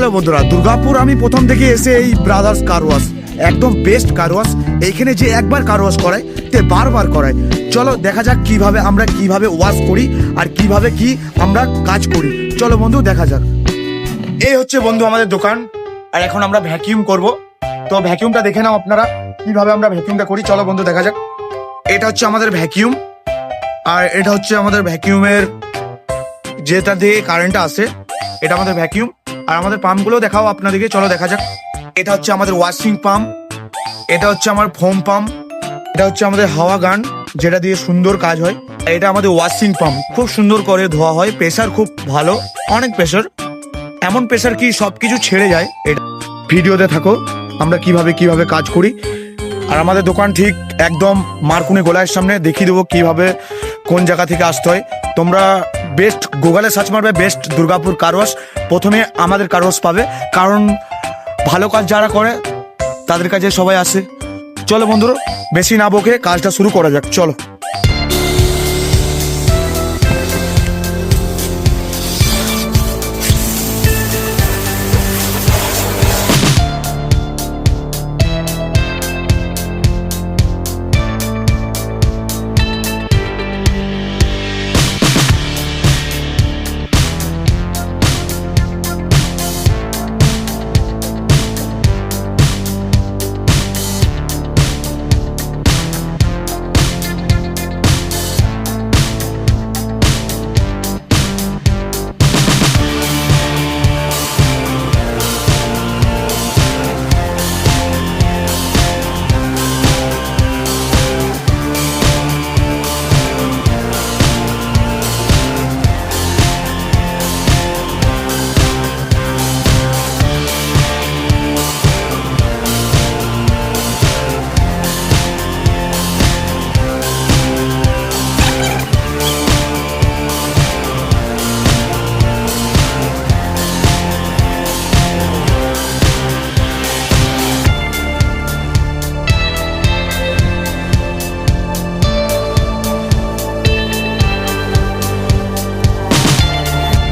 চলো বন্ধুরা, দুর্গাপুর আমি প্রথম থেকে এসে এই ব্রাদার্স কার ওয়াশ একদম বেস্ট কার ওয়াশ। এইখানে যে একবার কার ওয়াশ করায় তে বারবার করায়। চলো দেখা যাক আমরা কিভাবে ওয়াশ করি আর কিভাবে কি আমরা কাজ করি। চলো বন্ধু দেখা যাক। এই হচ্ছে বন্ধু আমাদের দোকান, আর এখন আমরা ভ্যাকিউম করব। তো ভ্যাকিউমটা দেখে নাও আপনারা কিভাবে আমরা ভ্যাকিউমটা করি। চলো বন্ধু দেখা যাক। এটা হচ্ছে আমাদের ভ্যাকিউম, আর এটা হচ্ছে আমাদের ভ্যাকিউমের যেটা দিয়ে কারেন্টটা আসে, এটা আমাদের ভ্যাকিউম। আর আমাদের পাম্পগুলো দেখাও আপনাদেরকে, চলো দেখা যাক। এটা হচ্ছে আমাদের ওয়াশিং পাম্প, এটা হচ্ছে আমার ফোম পাম্প, এটা হচ্ছে আমাদের হাওয়া গান যেটা দিয়ে সুন্দর কাজ হয়। এটা আমাদের ওয়াশিং পাম্প, খুব সুন্দর করে ধোয়া হয়, প্রেশার খুব ভালো, অনেক প্রেশার, এমন প্রেশার কি সবকিছু ছেড়ে যায়। এটা ভিডিওতে থাকো আমরা কিভাবে কাজ করি। আর আমাদের দোকান ঠিক একদম মারকুনি গোলায়ের সামনে, দেখিয়ে দেবো কিভাবে কোন জায়গা থেকে আসতে হয়। তোমরা বেস্ট গুগলে সার্চ মারবে বেস্ট দুর্গাপুর কার ওয়াশ, প্রথমে আমাদের কার ওয়াশ পাবে, কারণ ভালো কাজ যারা করে তাদের কাছে সবাই আসে। চলো বন্ধুরা বেশি না বকে কাজটা শুরু করা যাক, চলো।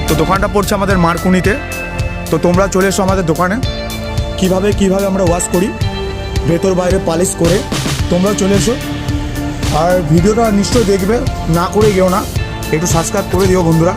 তো দোকানটা পড়ছে আমাদের মারকুনিতে। তো তোমরা চলে এসো আমাদের দোকানে, কিভাবে আমরা ওয়াশ করি ভেতর বাইরে পালিশ করে। তোমরা চলে এসো, আর ভিডিওটা নিশ্চয়ই দেখবে, না করে গেও না, একটু সাবস্ক্রাইব করে দিও বন্ধুরা।